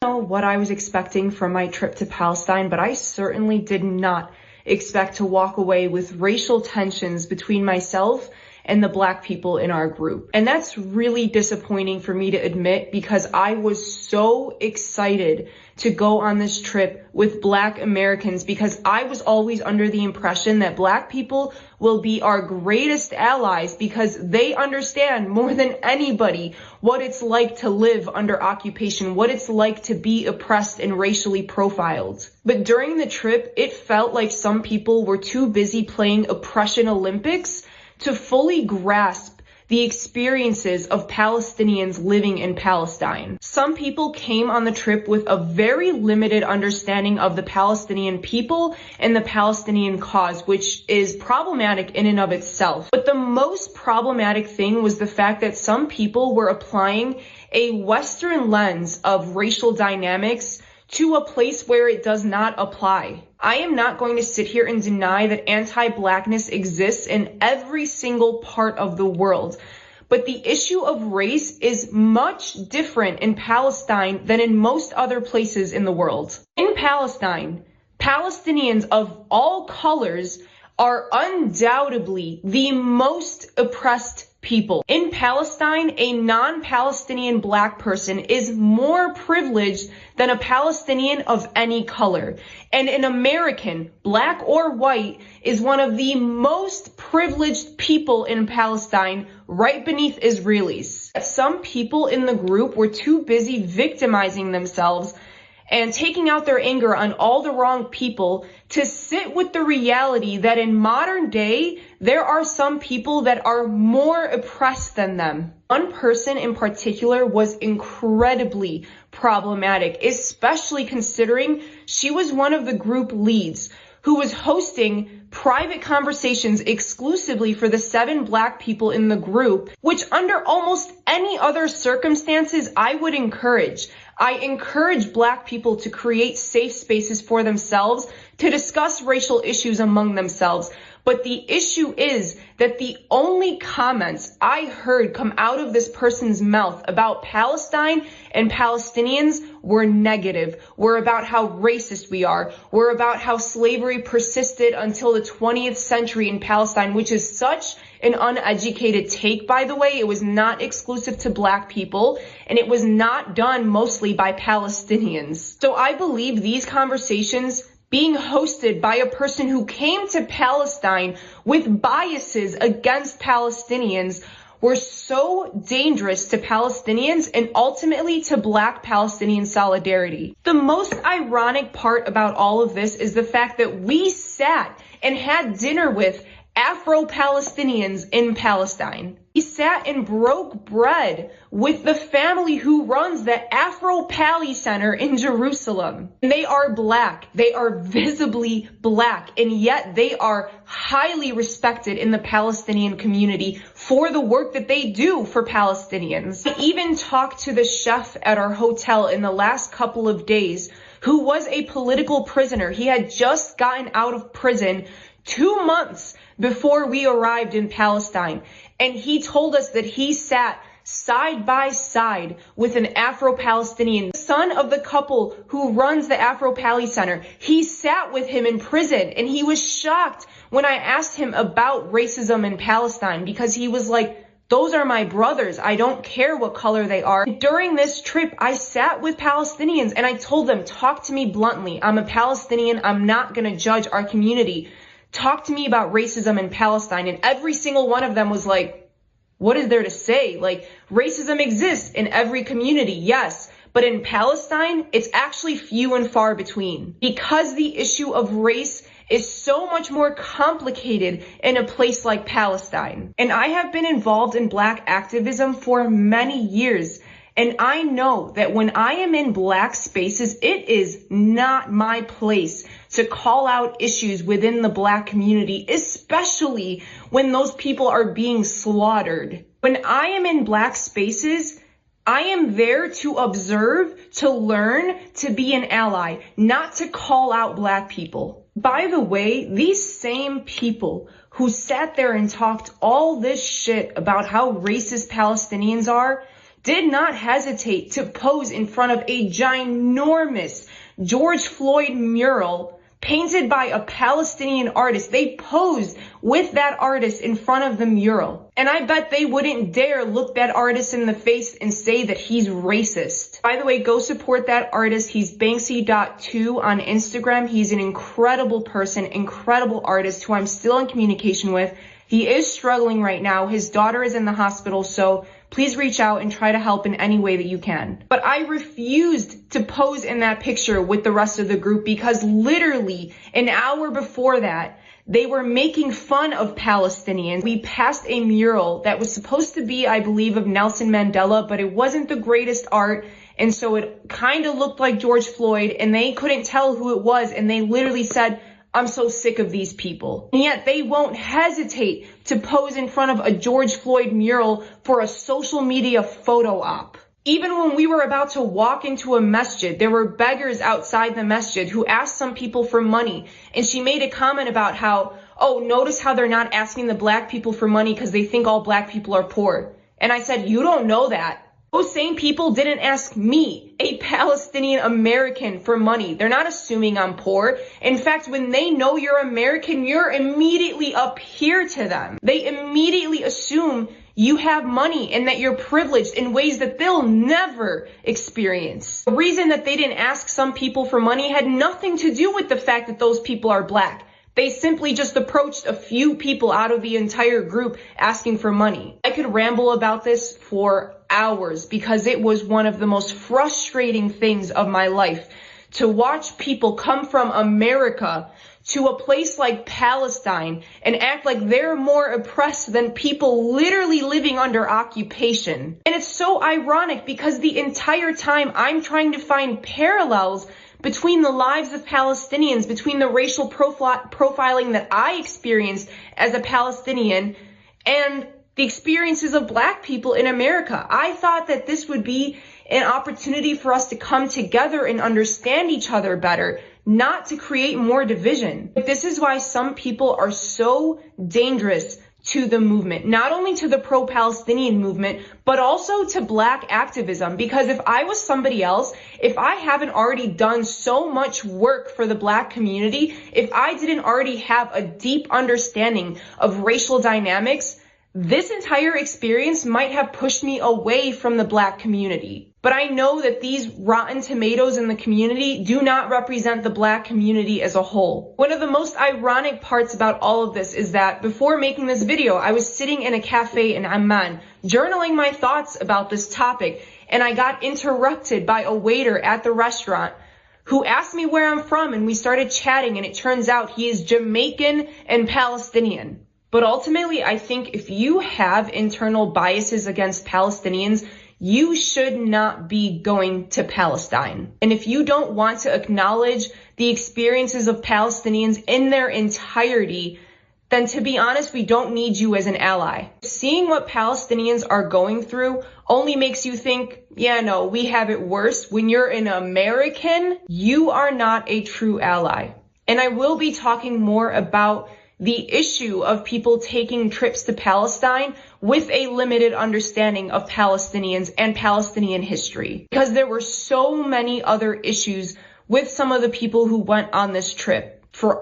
Know what I was expecting from my trip to Palestine, but I certainly did not expect to walk away with racial tensions between myself and the Black people in our group. And that's really disappointing for me to admit, because I was so excited to go on this trip with Black Americans, because I was always under the impression that Black people will be our greatest allies because they understand more than anybody what it's like to live under occupation, what it's like to be oppressed and racially profiled. But during the trip, it felt like some people were too busy playing oppression Olympics to fully grasp the experiences of Palestinians living in Palestine. Some people came on the trip with a very limited understanding of the Palestinian people and the Palestinian cause, which is problematic in and of itself. But the most problematic thing was the fact that some people were applying a Western lens of racial dynamics to a place where it does not apply. I am not going to sit here and deny that anti-Blackness exists in every single part of the world. But the issue of race is much different in Palestine than in most other places in the world. In Palestine, Palestinians of all colors are undoubtedly the most oppressed people. In Palestine, a non-Palestinian Black person is more privileged than a Palestinian of any color. And an American, Black or white, is one of the most privileged people in Palestine, right beneath Israelis. Some people in the group were too busy victimizing themselves and taking out their anger on all the wrong people to sit with the reality that in modern day, there are some people that are more oppressed than them. One person in particular was incredibly problematic, especially considering she was one of the group leads who was hosting private conversations exclusively for the 7 Black people in the group, which under almost any other circumstances I would encourage. I encourage Black people to create safe spaces for themselves to discuss racial issues among themselves. But the issue is that the only comments I heard come out of this person's mouth about Palestine and Palestinians were negative, were about how racist we are, were about how slavery persisted until the 20th century in Palestine, which is such an uneducated take, by the way. It was not exclusive to Black people, and it was not done mostly by Palestinians. So I believe these conversations being hosted by a person who came to Palestine with biases against Palestinians were so dangerous to Palestinians and ultimately to Black Palestinian solidarity. The most ironic part about all of this is the fact that we sat and had dinner with Afro-Palestinians in Palestine. We sat and broke bread with the family who runs the Afro-Pali Center in Jerusalem. And they are Black. They are visibly Black, and yet they are highly respected in the Palestinian community for the work that they do for Palestinians. I even talked to the chef at our hotel in the last couple of days, who was a political prisoner. He had just gotten out of prison 2 months before we arrived in Palestine. And he told us that he sat side by side with an Afro-Palestinian, son of the couple who runs the Afro-Pali Center. He sat with him in prison, and he was shocked when I asked him about racism in Palestine, because he was like, those are my brothers. I don't care what color they are. During this trip, I sat with Palestinians and I told them, talk to me bluntly. I'm a Palestinian. I'm not going to judge our community. Talk to me about racism in Palestine. And every single one of them was like, what is there to say? Like, racism exists in every community, yes. But in Palestine, it's actually few and far between, because the issue of race is so much more complicated in a place like Palestine. And I have been involved in Black activism for many years. And I know that when I am in Black spaces, it is not my place to call out issues within the Black community, especially when those people are being slaughtered. When I am in Black spaces, I am there to observe, to learn, to be an ally, not to call out Black people. By the way, these same people who sat there and talked all this shit about how racist Palestinians are did not hesitate to pose in front of a ginormous George Floyd mural painted by a Palestinian artist. They posed with that artist in front of the mural. And I bet they wouldn't dare look that artist in the face and say that he's racist. By the way, go support that artist. He's Banksy.2 on Instagram. He's an incredible person, incredible artist who I'm still in communication with. He is struggling right now. His daughter is in the hospital, so please reach out and try to help in any way that you can. But I refused to pose in that picture with the rest of the group because literally an hour before that, they were making fun of Palestinians. We passed a mural that was supposed to be, I believe, of Nelson Mandela, but it wasn't the greatest art. And so it kind of looked like George Floyd, and they couldn't tell who it was. And they literally said, "I'm so sick of these people." And yet they won't hesitate to pose in front of a George Floyd mural for a social media photo op. Even when we were about to walk into a masjid, there were beggars outside the masjid who asked some people for money. And she made a comment about how, oh, notice how they're not asking the black people for money because they think all black people are poor. And I said, you don't know that. Those same people didn't ask me, a Palestinian American, for money. They're not assuming I'm poor. In fact, when they know you're American, you're immediately up here to them. They immediately assume you have money and that you're privileged in ways that they'll never experience. The reason that they didn't ask some people for money had nothing to do with the fact that those people are black. They simply just approached a few people out of the entire group asking for money. I could ramble about this for hours because it was one of the most frustrating things of my life to watch people come from America to a place like Palestine and act like they're more oppressed than people literally living under occupation. And it's so ironic because the entire time I'm trying to find parallels between the lives of Palestinians, between the racial profiling that I experienced as a Palestinian and the experiences of black people in America. I thought that this would be an opportunity for us to come together and understand each other better, not to create more division. But this is why some people are so dangerous to the movement, not only to the pro-Palestinian movement, but also to black activism. Because if I was somebody else, if I haven't already done so much work for the black community, if I didn't already have a deep understanding of racial dynamics, this entire experience might have pushed me away from the black community. But I know that these rotten tomatoes in the community do not represent the black community as a whole. One of the most ironic parts about all of this is that before making this video, I was sitting in a cafe in Amman, journaling my thoughts about this topic, and I got interrupted by a waiter at the restaurant who asked me where I'm from, and we started chatting, and it turns out he is Jamaican and Palestinian. But ultimately, I think if you have internal biases against Palestinians, you should not be going to Palestine. And if you don't want to acknowledge the experiences of Palestinians in their entirety, then to be honest, we don't need you as an ally. Seeing what Palestinians are going through only makes you think, yeah, no, we have it worse. When you're an American, you are not a true ally. And I will be talking more about the issue of people taking trips to Palestine with a limited understanding of Palestinians and Palestinian history, because there were so many other issues with some of the people who went on this trip. For